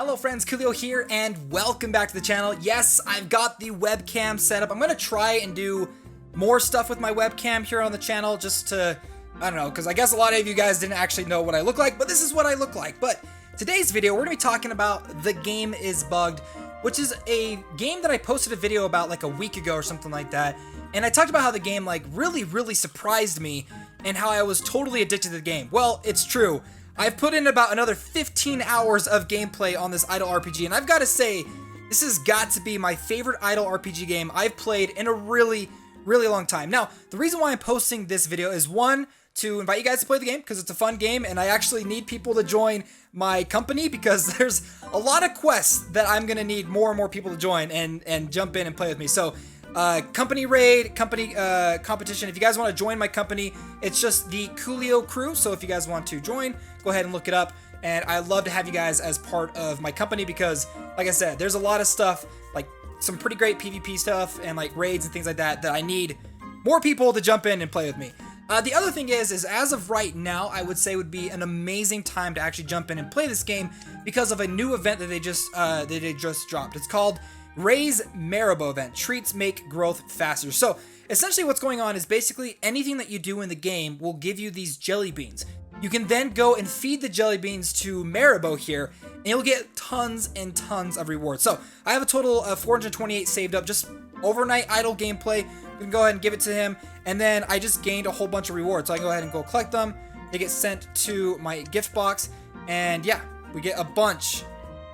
Hello friends, Koolio here, and welcome back to the channel. Yes, I've got the webcam set up. I'm gonna try and do more stuff with my webcam here on the channel just to, I don't know, because I guess a lot of you guys didn't actually know what I look like, but this is what I look like. But today's video, we're gonna be talking about The Game is Bugged, which is a game that I posted a video about like a week ago or something like that. And I talked about how the game like really surprised me and how I was totally addicted to the game. Well, it's true. I've put in about another 15 hours of gameplay on this idle RPG, and I've got to say, this has got to be my favorite idle RPG game I've played in a really long time. Now, the reason why I'm posting this video is one, to invite you guys to play the game, because it's a fun game, and I actually need people to join my company, because there's a lot of quests that I'm going to need more and more people to join and jump in and play with me. So, company raid, company competition. If you guys want to join my company, it's just the Koolio crew. So if you guys want to join, go ahead and look it up. And I'd love to have you guys as part of my company because, like I said, there's a lot of stuff, like some pretty great PvP stuff and like raids and things like that I need more people to jump in and play with me. The other thing is as of right now, I would say would be an amazing time to actually jump in and play this game because of a new event that they just dropped. It's called Raise Marabou event. Treats make growth faster. So essentially what's going on is basically anything that you do in the game will give you these jelly beans. You can then go and feed the jelly beans to Marabou here, and you'll get tons and tons of rewards. So I have a total of 428 saved up, just overnight idle gameplay. We can go ahead and give it to him, and then I just gained a whole bunch of rewards. So I can go ahead and go collect them. They get sent to my gift box, and yeah, we get a bunch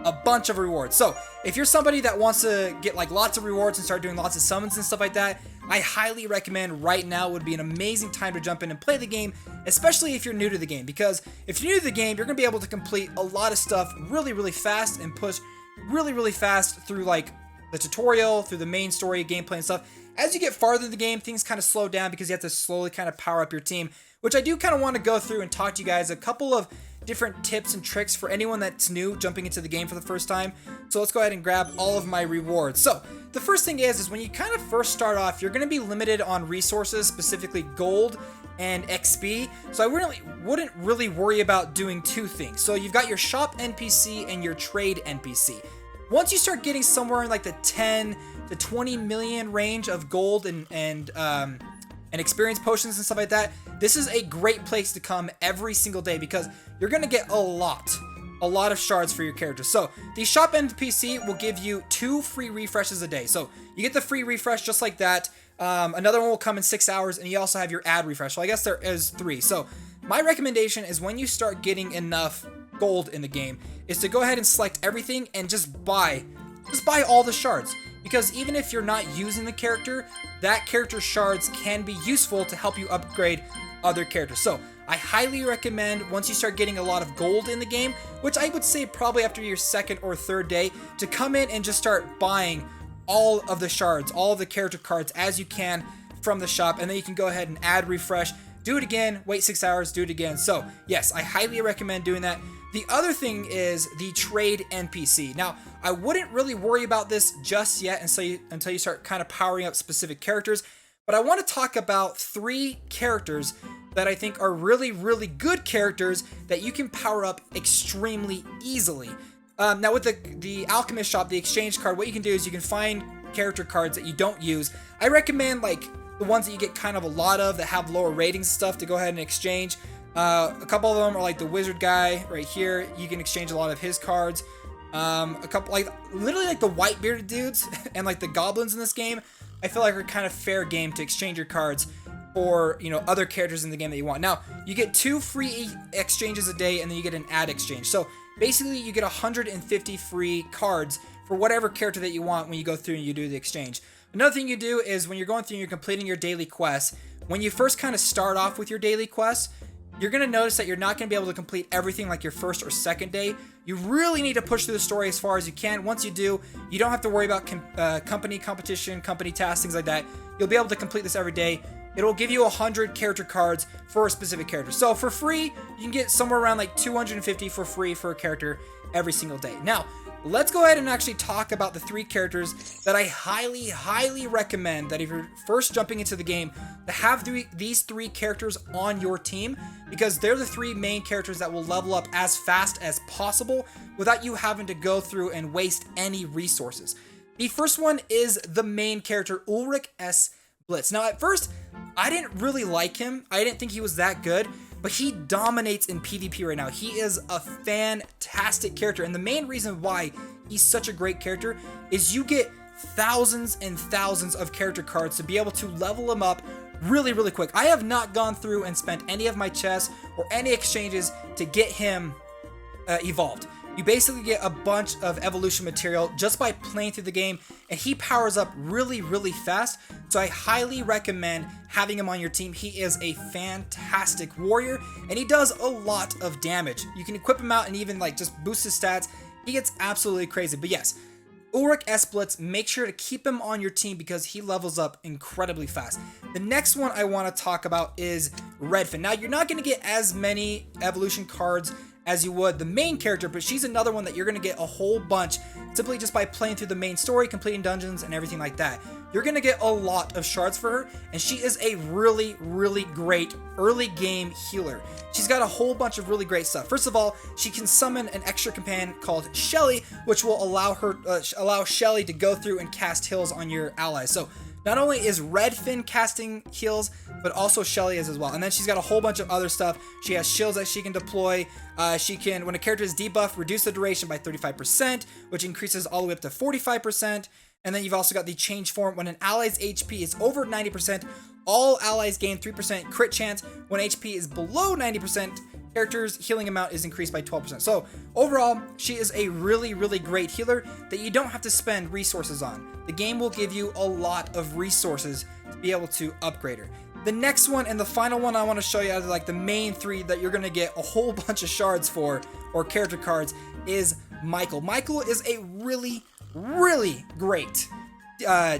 of rewards. So if you're somebody that wants to get like lots of rewards and start doing lots of summons and stuff like that, I highly recommend right now would be an amazing time to jump in and play the game, especially if you're new to the game, because if you're new to the game, you're gonna be able to complete a lot of stuff really fast and push really fast through like the tutorial, through the main story, gameplay and stuff. As you get farther in the game, things kind of slow down because you have to slowly kind of power up your team, which I do kind of want to go through and talk to you guys a couple of different tips and tricks for anyone that's new jumping into the game for the first time. So let's go ahead and grab all of my rewards. So the first thing is when you kind of first start off, you're going to be limited on resources, specifically gold and XP. So I wouldn't really worry about doing two things. So you've got your shop NPC and your trade NPC. Once you start getting somewhere in like the 10 to 20 million range of gold and experience potions and stuff like that, this is a great place to come every single day because you're going to get a lot of shards for your character. So the shop NPC will give you 2 free refreshes a day. So you get the free refresh just like that. Another one will come in 6 hours, and you also have your ad refresh. So I guess there is 3. So my recommendation is when you start getting enough gold in the game is to go ahead and select everything and just buy all the shards. Because even if you're not using the character, that character's shards can be useful to help you upgrade other characters. So I highly recommend once you start getting a lot of gold in the game, which I would say probably after your second or third day, to come in and just start buying all of the shards, all of the character cards as you can from the shop, and then you can go ahead and add refresh, do it again, wait 6 hours, do it again. So yes, I highly recommend doing that. The other thing is the trade NPC. Now, I wouldn't really worry about this just yet until you start kind of powering up specific characters, but I want to talk about 3 characters that I think are really good characters that you can power up extremely easily. Now with the alchemist shop, the exchange card, what you can do is you can find character cards that you don't use. I recommend like the ones that you get kind of a lot of that have lower ratings and stuff to go ahead and exchange. A couple of them are like the wizard guy right here. You can exchange a lot of his cards. A couple, like literally like the white bearded dudes and like the goblins in this game, I feel like are kind of fair game to exchange your cards for, you know, other characters in the game that you want. Now, you get 2 free exchanges a day, and then you get an ad exchange. So basically you get 150 free cards for whatever character that you want when you go through and you do the exchange. Another thing you do is when you're going through and you're completing your daily quests, when you first kind of start off with your daily quests, you're going to notice that you're not going to be able to complete everything like your first or second day. You really need to push through the story as far as you can. Once you do, you don't have to worry about company competition, company tasks, things like that. You'll be able to complete this every day. It'll give you 100 character cards for a specific character. So for free, you can get somewhere around like 250 for free for a character. every single day. Now, let's go ahead and actually talk about the 3 characters that I highly recommend that if you're first jumping into the game, to have these 3 characters on your team, because they're the 3 main characters that will level up as fast as possible without you having to go through and waste any resources. The first one is the main character, Ulrich S. Blitz. Now, at first, I didn't really like him. I didn't think he was that good, but he dominates in PvP right now. He is a fantastic character, and the main reason why he's such a great character is you get thousands and thousands of character cards to be able to level him up really quick. I have not gone through and spent any of my chests or any exchanges to get him evolved. You basically get a bunch of evolution material just by playing through the game, and he powers up really fast. So I highly recommend having him on your team. He is a fantastic warrior, and he does a lot of damage. You can equip him out and even like just boost his stats. He gets absolutely crazy. But yes, Ulrich S. Blitz, make sure to keep him on your team because he levels up incredibly fast. The next one I want to talk about is Redfin. Now, you're not going to get as many evolution cards as you would the main character, but she's another one that you're going to get a whole bunch simply just by playing through the main story, completing dungeons, and everything like that. You're going to get a lot of shards for her, and she is a really great early game healer. She's got a whole bunch of really great stuff. First of all, she can summon an extra companion called Shelly, which will allow Shelly to go through and cast heals on your allies. So not only is Redfin casting heals, but also Shelly is as well. And then she's got a whole bunch of other stuff. She has shields that she can deploy. She can, when a character is debuffed, reduce the duration by 35%, which increases all the way up to 45%. And then you've also got the change form. When an ally's HP is over 90%, all allies gain 3% crit chance. When HP is below 90%, character's healing amount is increased by 12%. So overall, she is a really great healer that you don't have to spend resources on. The game will give you a lot of resources to be able to upgrade her. The next one and the final one I want to show you out of like the main 3 that you're going to get a whole bunch of shards for, or character cards, is Michael. Michael is a really great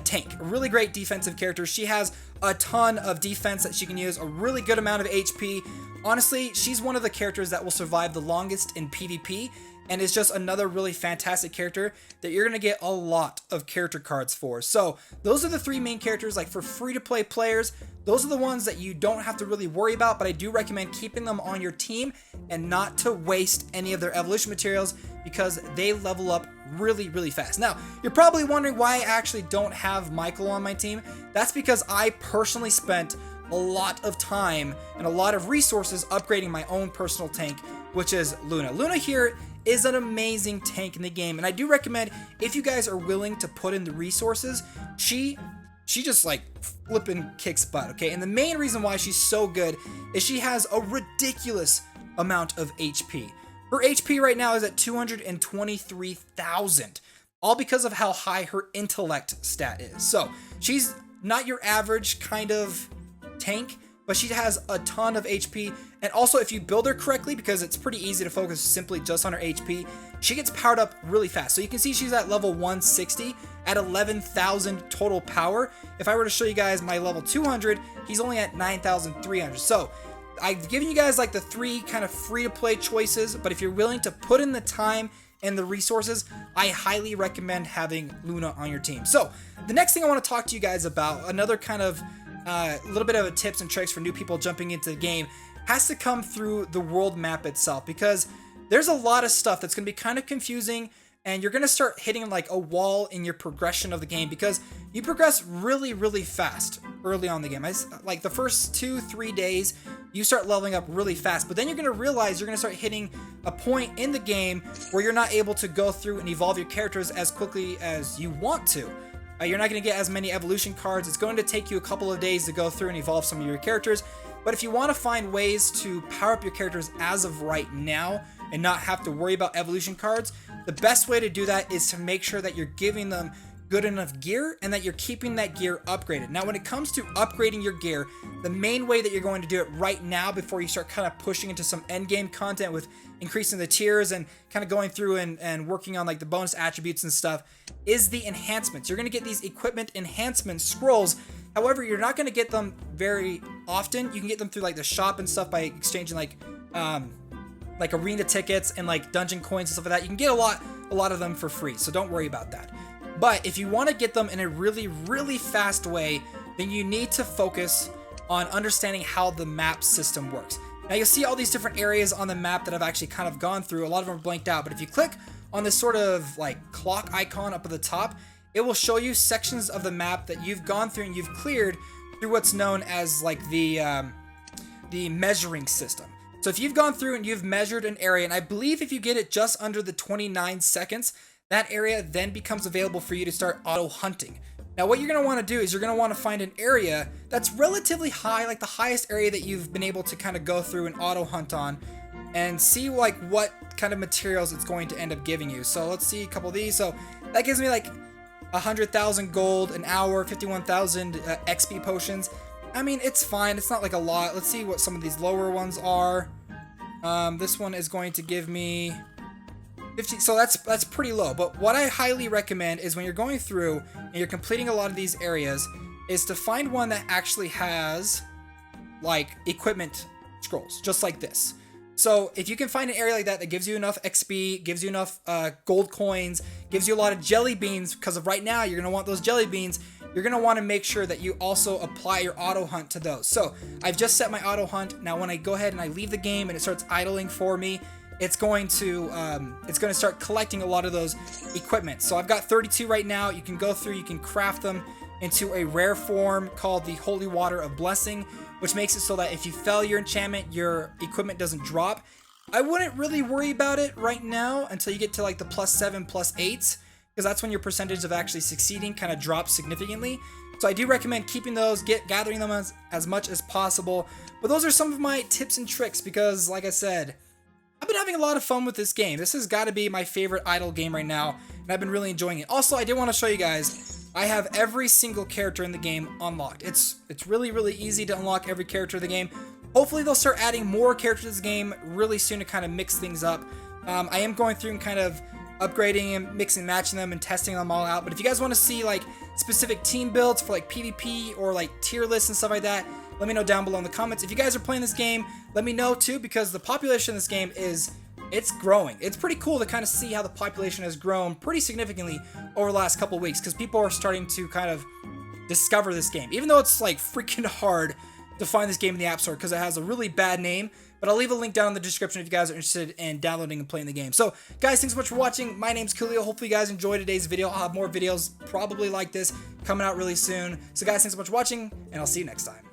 tank, a really great defensive character. She has a ton of defense that she can use, a really good amount of HP. Honestly, she's one of the characters that will survive the longest in PvP, and is just another really fantastic character that you're going to get a lot of character cards for. So those are the 3 main characters. Like for free-to-play players, those are the ones that you don't have to really worry about, but I do recommend keeping them on your team and not to waste any of their evolution materials because they level up really fast. Now, you're probably wondering why I actually don't have Michael on my team. That's because I personally spent a lot of time and a lot of resources upgrading my own personal tank, which is Luna. Luna here is an amazing tank in the game, and I do recommend, if you guys are willing to put in the resources, she just like flipping kicks butt, okay? And the main reason why she's so good is she has a ridiculous amount of HP. Her HP right now is at 223,000, all because of how high her intellect stat is. So she's not your average kind of tank, but she has a ton of HP. And also, if you build her correctly, because it's pretty easy to focus simply just on her HP, she gets powered up really fast. So you can see she's at level 160 at 11,000 total power. If I were to show you guys my level 200, he's only at 9,300. So I've given you guys like the 3 kind of free-to-play choices, but if you're willing to put in the time and the resources, I highly recommend having Luna on your team. So the next thing I want to talk to you guys about, another kind of little bit of a tips and tricks for new people jumping into the game, has to come through the world map itself, because there's a lot of stuff that's going to be kind of confusing, and you're going to start hitting like a wall in your progression of the game because you progress really fast early on in the game. Like the first 2-3 days, you start leveling up really fast, but then you're going to realize you're going to start hitting a point in the game where you're not able to go through and evolve your characters as quickly as you want to. You're not going to get as many evolution cards. It's going to take you a couple of days to go through and evolve some of your characters. But if you want to find ways to power up your characters as of right now and not have to worry about evolution cards, the best way to do that is to make sure that you're giving them good enough gear and that you're keeping that gear upgraded. Now, when it comes to upgrading your gear, the main way that you're going to do it right now before you start kind of pushing into some end game content with increasing the tiers and kind of going through and working on like the bonus attributes and stuff is the enhancements. You're going to get these equipment enhancement scrolls. However, you're not going to get them very often. You can get them through like the shop and stuff by exchanging like like arena tickets and like dungeon coins and stuff like that. You can get a lot of them for free, so don't worry about that. But if you want to get them in a really, really fast way, then you need to focus on understanding how the map system works. Now you'll see all these different areas on the map that I've actually kind of gone through. A lot of them are blanked out, but if you click on this sort of like clock icon up at the top, it will show you sections of the map that you've gone through and you've cleared through what's known as like the measuring system. So if you've gone through and you've measured an area, and I believe if you get it just under the 29 seconds, that area then becomes available for you to start auto hunting. Now what you're going to want to do is you're going to want to find an area that's relatively high, like the highest area that you've been able to kind of go through and auto hunt on, and see like what kind of materials it's going to end up giving you. So let's see a couple of these. So that gives me like 100,000 gold an hour, 51,000 XP potions. I mean, it's fine. It's not like a lot. Let's see what some of these lower ones are. This one is going to give me 50, so that's pretty low. But what I highly recommend is when you're going through and you're completing a lot of these areas is to find one that actually has like equipment scrolls, just like this. So if you can find an area like that that gives you enough XP, gives you enough gold coins, gives you a lot of jelly beans, because of right now you're going to want those jelly beans, you're going to want to make sure that you also apply your auto hunt to those. So I've just set my auto hunt. Now when I go ahead and I leave the game and it starts idling for me, it's going to start collecting a lot of those equipment. So I've got 32 right now. You can go through, you can craft them into a rare form called the Holy Water of Blessing, which makes it so that if you fail your enchantment, your equipment doesn't drop. I wouldn't really worry about it right now until you get to like the +7, +8, because that's when your percentage of actually succeeding kind of drops significantly. So I do recommend keeping those, gathering them as much as possible. But those are some of my tips and tricks because, like I said, I've been having a lot of fun with this game. This has got to be my favorite idle game right now, and I've been really enjoying it. Also, I did want to show you guys, I have every single character in the game unlocked. It's really, really easy to unlock every character in the game. Hopefully, they'll start adding more characters to this game really soon to kind of mix things up. I am going through and kind of upgrading and mixing and matching them and testing them all out. But if you guys want to see like specific team builds for like PvP or like tier lists and stuff like that, let me know down below in the comments. If you guys are playing this game, let me know too, because the population of this game it's growing. It's pretty cool to kind of see how the population has grown pretty significantly over the last couple of weeks, because people are starting to kind of discover this game, even though it's like freaking hard to find this game in the App Store because it has a really bad name. But I'll leave a link down in the description if you guys are interested in downloading and playing the game. So, guys, thanks so much for watching. My name's Koolio. Hopefully, you guys enjoyed today's video. I'll have more videos probably like this coming out really soon. So, guys, thanks so much for watching, and I'll see you next time.